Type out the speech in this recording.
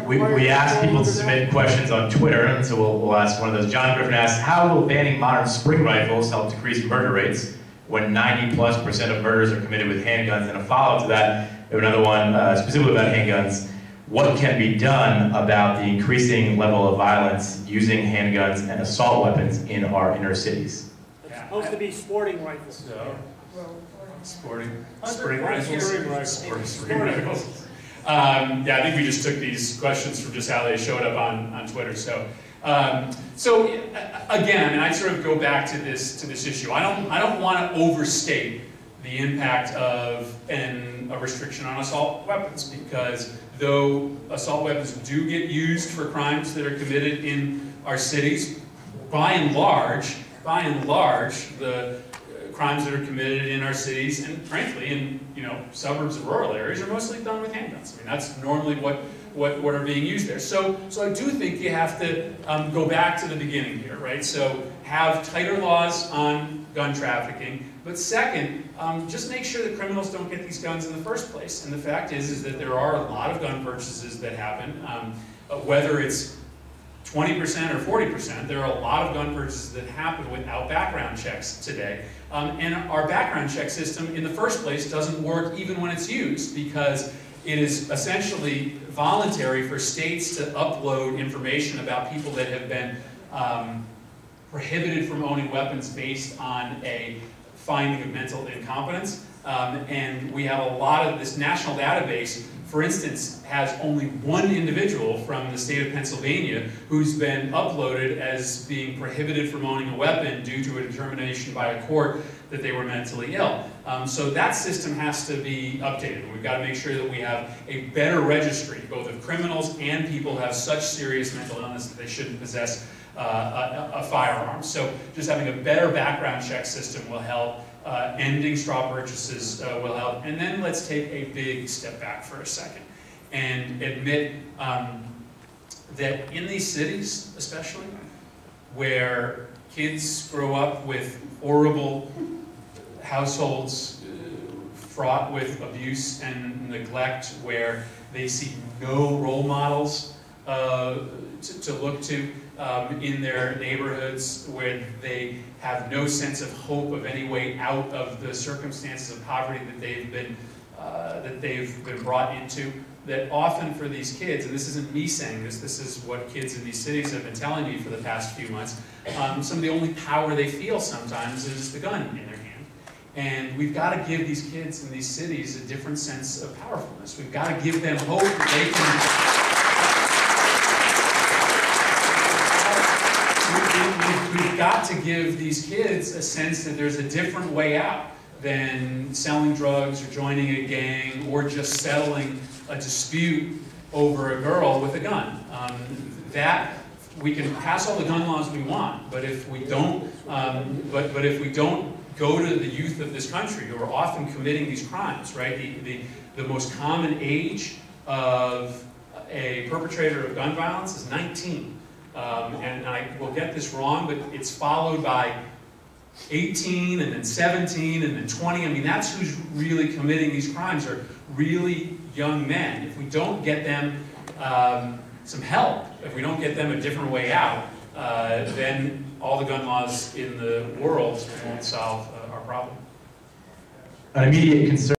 we asked people to submit questions on Twitter, and so we'll ask one of those. John Griffin asks, how will banning modern spring rifles help decrease murder rates when 90+% of murders are committed with handguns? And a follow-up to that, we have another one specifically about handguns. What can be done about the increasing level of violence using handguns and assault weapons in our inner cities? It's supposed to be sporting rifles. So, spring rifles. Sporting rifles. Yeah, I think we just took these questions from just how they showed up on Twitter. So, again, I mean, I sort of go back to this issue. I don't want to overstate the impact of a restriction on assault weapons, because though assault weapons do get used for crimes that are committed in our cities, by and large, the crimes that are committed in our cities, and frankly in suburbs and rural areas, are mostly done with handguns. I mean, that's normally what are being used there. So I do think you have to go back to the beginning here, right? So have tighter laws on gun trafficking, but second, just make sure that criminals don't get these guns in the first place. And the fact is that there are a lot of gun purchases that happen, whether it's 20% or 40%, there are a lot of gun purchases that happen without background checks today. And our background check system in the first place doesn't work even when it's used, because it is essentially voluntary for states to upload information about people that have been prohibited from owning weapons based on a finding of mental incompetence. And we have a lot of this national database, for instance, has only one individual from the state of Pennsylvania who's been uploaded as being prohibited from owning a weapon due to a determination by a court that they were mentally ill. So that system has to be updated. We've got to make sure that we have a better registry, both of criminals and people who have such serious mental illness that they shouldn't possess a firearm. So just having a better background check system will help. Ending straw purchases will help. And then let's take a big step back for a second and admit that in these cities, especially, where kids grow up with horrible households fraught with abuse and neglect, where they see no role models to look to in their neighborhoods, where they have no sense of hope of any way out of the circumstances of poverty that they've been brought into, that often for these kids, and this isn't me saying this, this is what kids in these cities have been telling me for the past few months, some of the only power they feel sometimes is the gun in their hand. And we've got to give these kids in these cities a different sense of powerfulness. We've got to give them hope that they can... We've got to give these kids a sense that there's a different way out than selling drugs or joining a gang or just settling a dispute over a girl with a gun. That we can pass all the gun laws we want, but if we don't, but if we don't go to the youth of this country who are often committing these crimes, right? The most common age of a perpetrator of gun violence is 19. And I will get this wrong, but it's followed by 18 and then 17 and then 20. I mean, that's who's really committing these crimes, are really young men. If we don't get them some help, if we don't get them a different way out, then all the gun laws in the world won't solve our problem. An immediate concern